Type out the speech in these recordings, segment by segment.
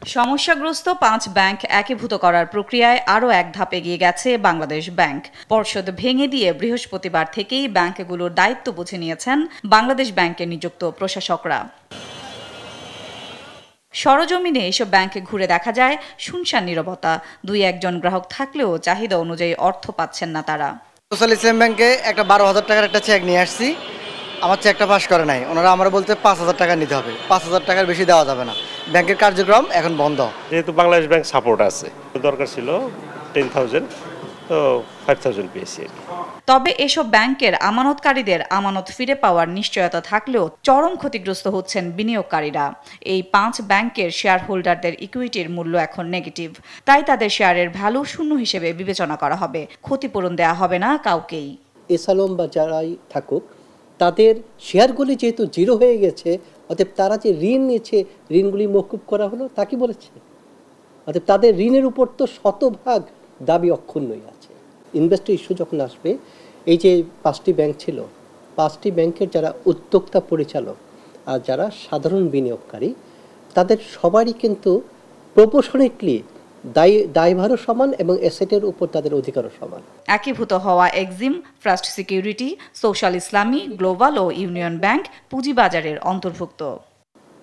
সমস্যাগ্রস্ত ৫ bank একীভূত করার প্রক্রিয়ায় আরও এক ধাপ এগিয়ে গেছে বাংলাদেশ ব্যাংক। পর্ষদ ভেঙে দিয়ে বৃহস্পতিবার থেকেই ব্যাংকগুলোর দায়িত্ব বুঝে নিয়েছেন বাংলাদেশ ব্যাংকে নিযুক্ত প্রশাসকরা। সরজমিনে এসব ব্যাংকে ঘুরে দেখা যায় শুনশান নীরবতা। ২-১ জন গ্রাহক থাকলেও চাহিদা অনুযায়ী অর্থ পাচ্ছেন না তারা। সোশ্যাল ইসলাম ব্যাংকে একটা ১২,০০০ টাকার একটা চেক নিয়ে আসছি, আমার চেকটা পাস করে নাই। ওনারা আমার বলতে ৫,০০০ টাকা নিতে হবে, ৫,০০০ টাকার বেশি দেওয়া যাবে না। ব্যাংকের কার্যক্রম এখন বন্ধ। যেহেতু বাংলাদেশ ব্যাংক সাপোর্ট আছে, দরকার ছিল 10,000, তো 5,000 পেয়েছি আর কি। তবে এসব ব্যাংকের আমানতকারীদের আমানত ফিরে পাওয়ার নিশ্চয়তা থাকলেও চরম ক্ষতিগ্রস্ত হচ্ছেন বিনিয়োগকারীরা। এই ৫ ব্যাংকের শেয়ার হোল্ডারদের ইকুইটির মূল্য এখন নেগেটিভ, তাই তাদের শেয়ারের ভ্যালু শূন্য হিসেবে বিবেচনা করা হবে। ক্ষতিপূরণ দেয়া হবে না কাউকেই। এসালম বা যারাই থাকুক, তাদের শেয়ারগুলি যেহেতু জিরো হয়ে গেছে, অতএব তারা যে ঋণ নিয়েছে, ঋণগুলি মকুব করা হলো, তা কি বলেছে? অতএব তাদের ঋণের উপর তো শতভাগ দাবি অক্ষুণ্ণই আছে। ইনভেস্টর ইস্যু যখন আসবে, এই যে ৫টি ব্যাংক ছিল, ৫টি ব্যাংকের যারা উদ্যোক্তা পরিচালক আর যারা সাধারণ বিনিয়োগকারী, তাদের সবারই কিন্তু প্রপোর্শনেটলি দায়ভারও সমান এবং অ্যাসেটের উপর তাদের অধিকারও সমান। একীভূত হওয়া এক্সিম, ফার্স্ট সিকিউরিটি, সোশ্যাল ইসলামী, গ্লোবাল ও ইউনিয়ন ব্যাংক পুঁজিবাজারের অন্তর্ভুক্ত।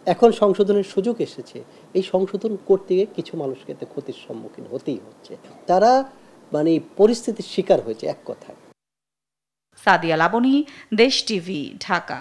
এখন সংশোধনের সুযোগ এসেছে। এই সংশোধন করতে গিয়ে কিছু মানুষকে এতে ক্ষতির সম্মুখীন হতেই হচ্ছে। তারা পরিস্থিতির শিকার হয়েছে এক কথায়। সাদিয়া লাবনী, দেশ টিভি, ঢাকা।